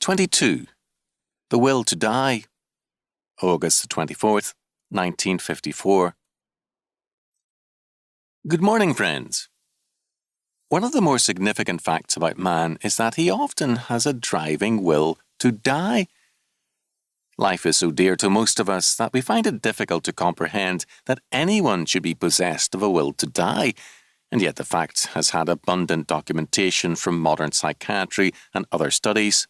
22. The Will to Die, August the 24th, 1954. Good morning, friends. One of the more significant facts about man is that he often has a driving will to die. Life is so dear to most of us that we find it difficult to comprehend that anyone should be possessed of a will to die, and yet the fact has had abundant documentation from modern psychiatry and other studies.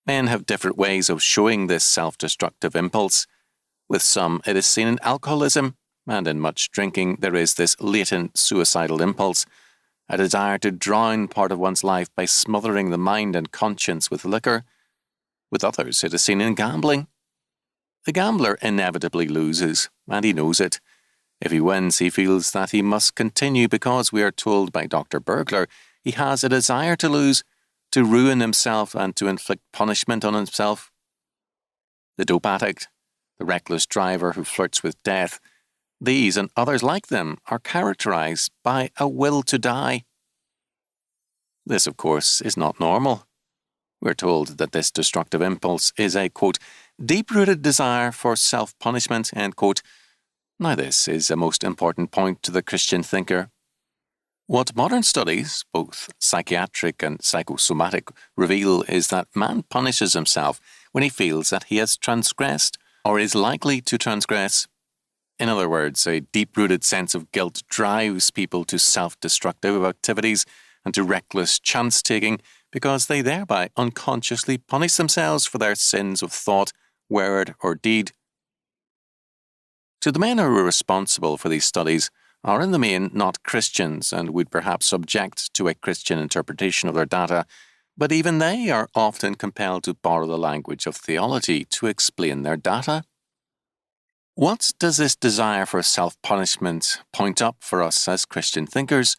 Men have different ways of showing this self-destructive impulse. With some, it is seen in alcoholism, and in much drinking there is this latent suicidal impulse, a desire to drown part of one's life by smothering the mind and conscience with liquor. With others, it is seen in gambling. The gambler inevitably loses, and he knows it. If he wins, he feels that he must continue because we are told by Dr. Burglar he has a desire to lose, to ruin himself and to inflict punishment on himself. The dope addict, the reckless driver who flirts with death, these and others like them are characterized by a will to die. This, of course, is not normal. We're told that this destructive impulse is a, quote, deep-rooted desire for self-punishment, end quote. Now this is a most important point to the Christian thinker. What modern studies, both psychiatric and psychosomatic, reveal is that man punishes himself when he feels that he has transgressed or is likely to transgress. In other words, a deep-rooted sense of guilt drives people to self-destructive activities and to reckless chance-taking because they thereby unconsciously punish themselves for their sins of thought, word, or deed. To the men who are responsible for these studies are in the main not Christians and would perhaps object to a Christian interpretation of their data, but even they are often compelled to borrow the language of theology to explain their data. What does this desire for self-punishment point up for us as Christian thinkers?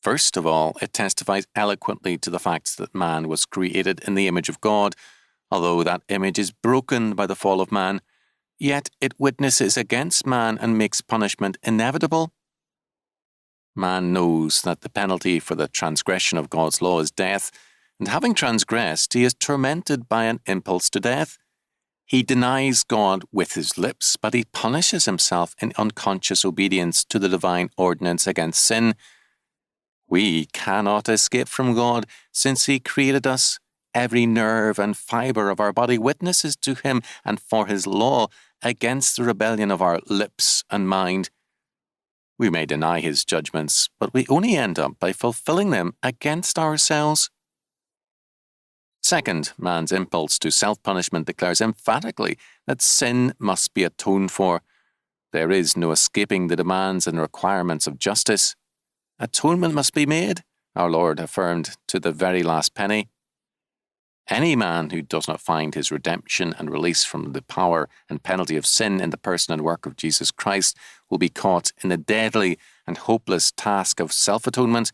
First of all, it testifies eloquently to the fact that man was created in the image of God, although that image is broken by the fall of man. Yet it witnesses against man and makes punishment inevitable. Man knows that the penalty for the transgression of God's law is death, and having transgressed, he is tormented by an impulse to death. He denies God with his lips, but he punishes himself in unconscious obedience to the divine ordinance against sin. We cannot escape from God, since he created us. Every nerve and fibre of our body witnesses to him and for his law against the rebellion of our lips and mind. We may deny his judgments, but we only end up by fulfilling them against ourselves. Second, man's impulse to self-punishment declares emphatically that sin must be atoned for. There is no escaping the demands and requirements of justice. Atonement must be made, our Lord affirmed, to the very last penny. Any man who does not find his redemption and release from the power and penalty of sin in the person and work of Jesus Christ will be caught in the deadly and hopeless task of self-atonement,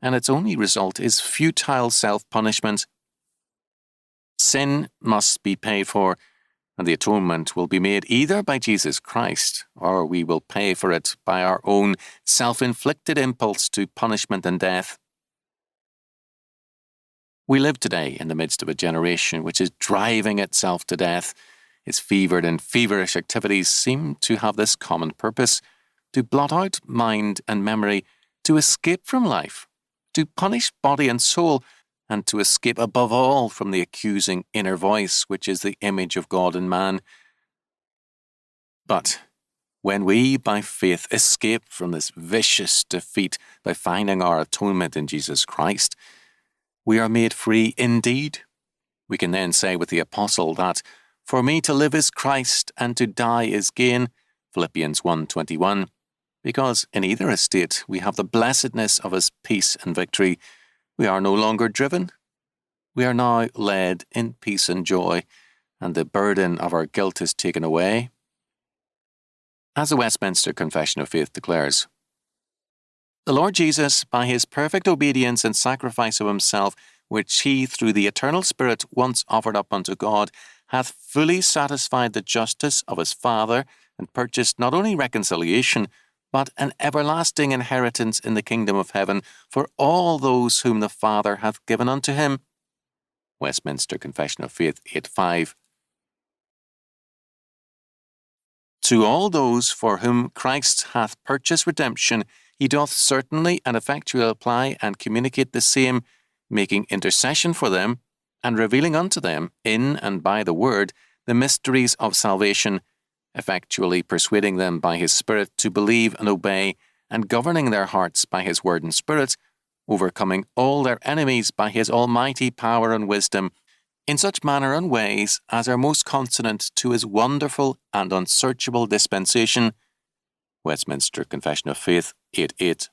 and its only result is futile self-punishment. Sin must be paid for, and the atonement will be made either by Jesus Christ, or we will pay for it by our own self-inflicted impulse to punishment and death. We live today in the midst of a generation which is driving itself to death. Its fevered and feverish activities seem to have this common purpose: to blot out mind and memory, to escape from life, to punish body and soul, and to escape above all from the accusing inner voice which is the image of God in man. But when we, by faith, escape from this vicious defeat by finding our atonement in Jesus Christ, we are made free indeed. We can then say with the apostle that, "For me to live is Christ, and to die is gain," Philippians 1:21, because in either estate we have the blessedness of his peace and victory. We are no longer driven. We are now led in peace and joy, and the burden of our guilt is taken away. As the Westminster Confession of Faith declares, "The Lord Jesus, by his perfect obedience and sacrifice of himself, which he through the eternal Spirit once offered up unto God, hath fully satisfied the justice of his Father, and purchased not only reconciliation, but an everlasting inheritance in the kingdom of heaven for all those whom the Father hath given unto him." Westminster Confession of Faith 8:5. To all those for whom Christ hath purchased redemption, he doth certainly and effectually apply and communicate the same, making intercession for them, and revealing unto them, in and by the word, the mysteries of salvation, effectually persuading them by his Spirit to believe and obey, and governing their hearts by his word and Spirit, overcoming all their enemies by his almighty power and wisdom, in such manner and ways as are most consonant to his wonderful and unsearchable dispensation. Westminster Confession of Faith 8:8.